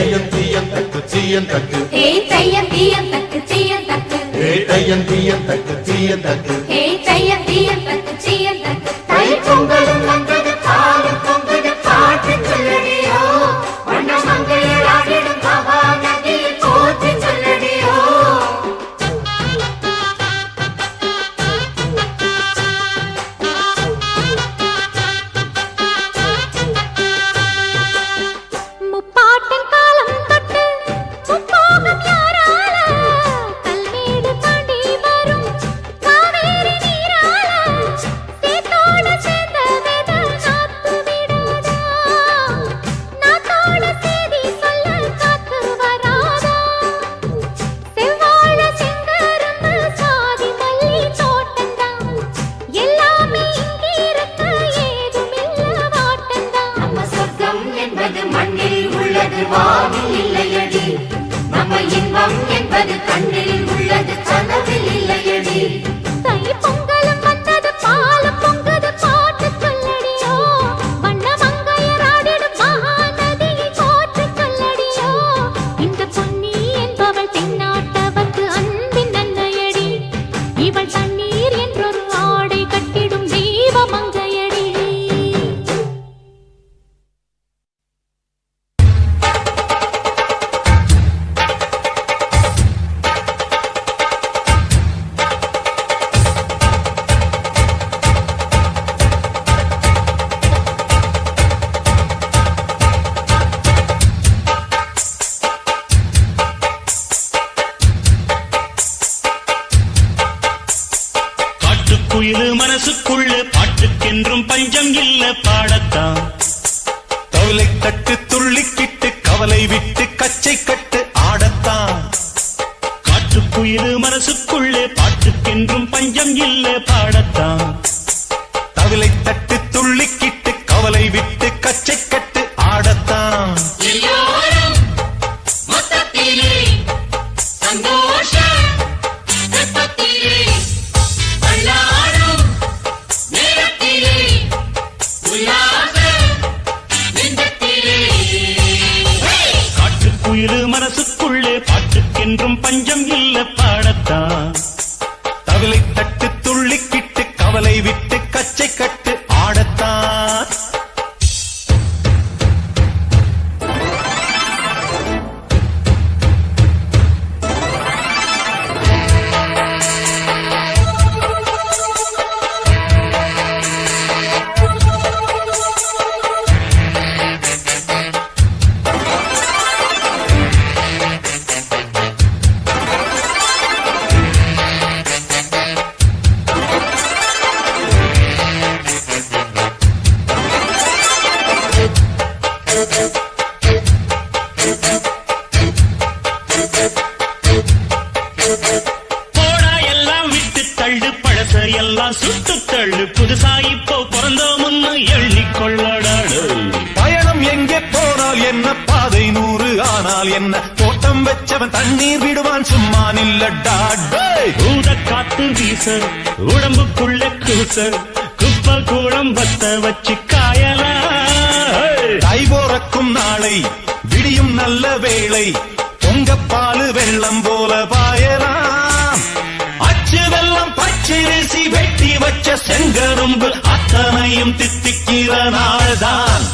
தையம் தீயம் தக்கு சீயம் தக்கு தையம் தீயம் தக்கு சீயம் தக்கு தையம் தீயம் தக்கு சீயம் தக்கு தையம் தீயம் தக்கு சீயம் தக்கு தை பொங்கலும் வந்தது பாலும் பொங்குது பாட்டு சொல்லடியோ வண்ண மங்கையர் ஆடிடும் மகா நதியில் போற்றி சொல்லடியோ முப்பாட்டின் காலம் தொட்டு முப்போகம் யாரால கல்மேடு தாண்டி வரும் காவேரி நீரால சேத்தோடு சேர்ந்த வேத நாத்து விடாதா நாத்தோட சேதி சொல்ல காத்து வராதா செவ்வாழ செங்கரும்பு சாதி மல்லி தோட்டந்தான் எல்லாமே இங்கிருக்க ஏதுமில்ல வாட்டந்தான் நம்ம சொர்க்கம் என்பது மண்ணில் உள்ளது வானில் இல்லையடி நம்ம இன்பம் என்பது கண்ணில் உள்ளது கனவில் இல்லையடி தை பொங்கலும் வந்தது பாலும் பொங்குது பாட்டு சொல்லடியோ வண்ண மங்கையர் ஆடிடும் மகா நதியில் போற்றி சொல்லடியோ இந்த பொன்னி என்பவள் தென்னாட்டவர்க்கு அன்பின் நன்மையடி இவள் தண்ணீர் என்றொரு ஆடை கட்டிடும் தெய்வ மங்கையடி காட்டுக்குயிலு மனசுக்குள்ள பாட்டுக்கென்றும் பஞ்சம் இல்ல பாடத்தான் கவலை தட்டு துள்ளிக்கிட்டு கவலை விட்டு கச்சை கட்டு ஆடத்தான் காட்டுக்குயிலு மனசுக்குள்ள பாட்டுக்கென்றும் பஞ்சம் இல்ல பாடத்தான் கவலை தட்டு துள்ளிக்கிட்டு கவலை விட்டு கச்சை கட்டு ஆடத்தான் எல்லோரும் மொத்தத்திலே சந்தோஷ வெப்பத்திலே கொண்டாடும் நேரத்திலே உல்லாச நெஞ்சத்திலே காட்டுக்குயிலு மனசுக்குள்ள பாட்டுக்கென்றும் பஞ்சம் இல்ல பாடத்தான் கவலை தட்டு துள்ளிக்கிட்டு கவலை விட்டு கச்சை கட்டு ஆடத்தான் போடா எல்லாம் விட்டு தள்ளு பழச எல்லாம் சுட்டு தள்ளு புதுசா இப்போ பிறந்தோம்னு எண்ணிக்கொள்ளடாடு பயணம் எங்கே போனால் என்ன பாதை 100 ஆனால் என்ன தோட்டம் வச்சவன் தண்ணீர் விடுவான் சும்மா நில்லடா டேய். ஊத காத்து வீச உடம்புக்குள்ள கூச குப்பை கூடம் பத்த வச்சு காயலா தை போறக்கும் நாளை விடியும் நல்ல வேளை பொங்கப்பாலு வெள்ளம் போல பாயலாம் அச்சு வெள்ளம் பச்சரிசி வெட்டி வச்ச செங்கரும்பு அத்தனையும் தித்திக்கிற நாள்தான்